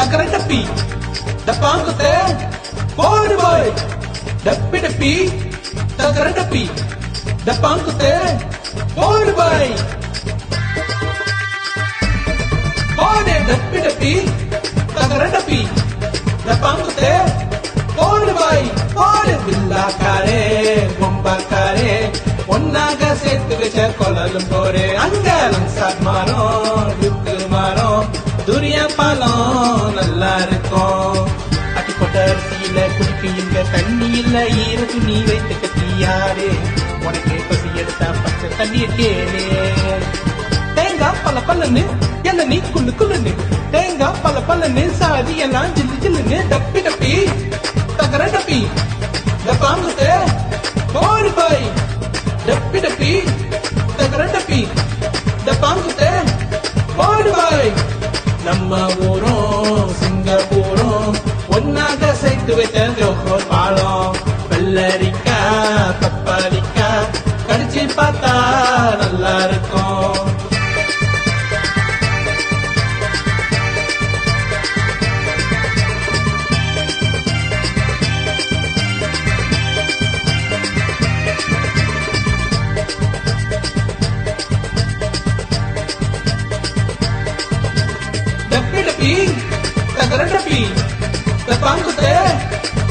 டக்கரை டப்பி டப்பாங்குத்தே போடு பாய் டப்பி டப்பி டக்கரை டப்பி டப்பாங்குத்தே போடு பாய் போடு டப்பி டப்பி டக்கரை டப்பி டப்பாங்குத்தே போடு பாய் போடு பில்லாக்காரே பொம்பாக்காரே ஒன்னாக சேர்த்து வச்ச கொலலும் போரே அங்கலம் சாட் மாறும் லுக்கு மாறும் துரியா பாலம் நல்லா இருக்கும் அட்டிப்பட்ட அரிசியில குடிக்கு இங்க தண்ணி இல்ல ஈர துணி வைத்து கட்டியாரே உனக்கே பசி எடுத்தா பச்சை தண்ணீர் கேளே தேங்காய் பல பல்லன்னு என்ன நீ குள்ளு குள்ளுன்னு தேங்காய் பல பல்லன்னு சாதி எல்லாம் ஜில்லு ஜில்லுன்னு டப்பி டப்பி டக்கர டப்பி டப்பாங்குத்தே போடு பாய் டப்பி டப்பி டக்கர டப்பி டப்பாங்குத்தே போடு பாய் நம்ம ஊரும் சிங்கப்பூரும் ஒன்னாக சேர்த்து வைத்த ஜோஹர் பாலம் வெள்ளரிக்கா கப்பரிக்கா கடிச்சு பார்த்தா நல்லா இருக்கும் டப்பி டப்பி டக்கர டப்பி டப்பாங்குத்தே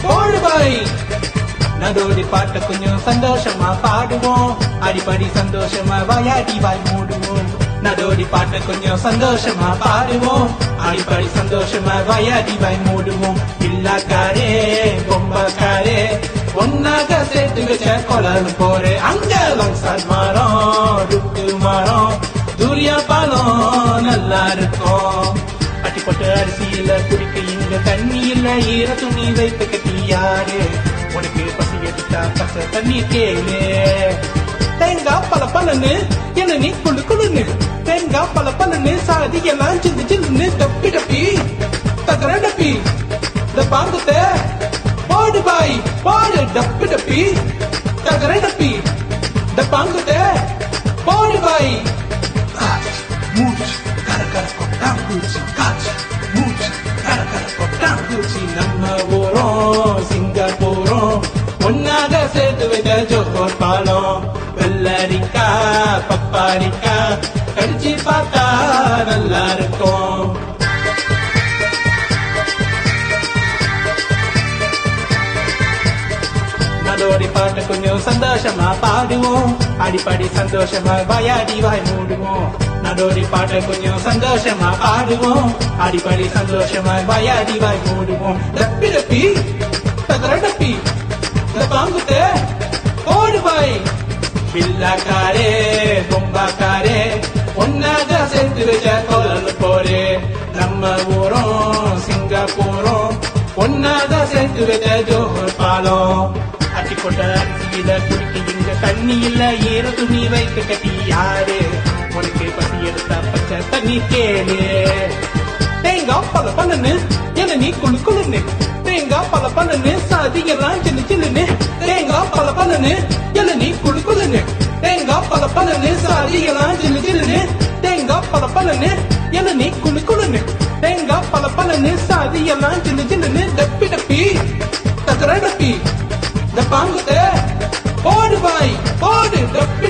போடு பாய் நடோடி பாட்ட கொஞ்சம் சந்தோஷமா பாடுவோம் அடிப்படி சந்தோஷமா வாயாடி வாய் மூடுவோம் நடோடி பாட்ட கொஞ்சம் சந்தோஷமா பாடுவோம் அடிப்படி சந்தோஷமா வாயாடி வாய் மூடுவோம் பில்லாக்காரே பொம்பாக்காரே ஒன்னாக சேர்த்து வச்ச கொலலும் போரே அங்கலம் சாட் மாறும் ருக்கு மாறும் துரியா பாலம் நல்லா இருக்கும் அட்டிப்பட்டு அரிசியில குடிக்க இங்க தண்ணி இல்ல ஈர துணி வைத்து கட்டியாரு உனக்கு பசி எடுத்தா பச்சை தண்ணி கேளு தேங்காய் பல பலன்னு என்ன நீ குழு குழுன்னு தேங்காய் பல பலன்னு சாதி எல்லாம் சில்லு சில்லுன்னு டப்பி டப்பி டக்கர டப்பி டப்பாங்குத்தே போடு பாய் போடு டப்பி டப்பி டக்கர டப்பி டப்பாங்குத்தே போடு பாய் மூச்சு கரகர கொட்டாங்குச்சி காச்சு மூச்சு கரகர கொட்டாங்குச்சி நம்ம ஊரும் சிங்கப்பூரும் ஒன்னாக சேர்த்து வைத்த ஜோஹர் பாலம் வெள்ளரிக்கா பப்பாரிக்கா கடிச்சு பார்த்தா நல்லா இருக்கும் நடோடி பாட்டு கொஞ்சம் சந்தோஷமா பாடுவோம் அடிப்படி சந்தோஷமா வாயாடி வாய் மூடுவோம் நடோடி பாட்ட கொஞ்சம் சந்தோஷமா பாடுவோம் அடிப்படி சந்தோஷமா வாயாடி வாய் மூடுவோம் டப்பி டப்பி டக்கர டப்பி டப்பாங்குத்தே போடு பாய் பில்லாக்காரே பொம்பாக்காரே ஒன்னாக சேர்த்து வச்ச கொலலும் போரே நம்ம ஊரும் சிங்கப்பூரும் ஒன்னாக சேர்த்து வச்ச ஜோஹர் பாலம் அட்டி போட்ட அரிசியில குடிக்க இங்க தண்ணி இல்ல ஈர துணி வைத்து கட்டி யாரு உனக்கு பசி எடுத்தா பச்சை தண்ணி கேளு தேங்காய் பல பலன்னு என்ன நீ குழு குழுன்னு தேங்காய் பல பலன்னு சாதி எல்லாம் சின்ன சில்லுன்னு தேங்காய் பல பலன்னு என்ன நீ குழு குழுன்னு தேங்காய் பல பலன்னு சாதி எல்லாம் சின்ன சில்லுன்னு தேங்காய் பல பலன்னு என்ன நீ குழு குழுன்னு தேங்காய் பல பலன்னு சாதி எல்லாம் சின்ன சில்லுன்னு டப்பி டப்பி டக்கர டப்பி டப்பாங்குத்தே போடு பாய் போடு டப்பி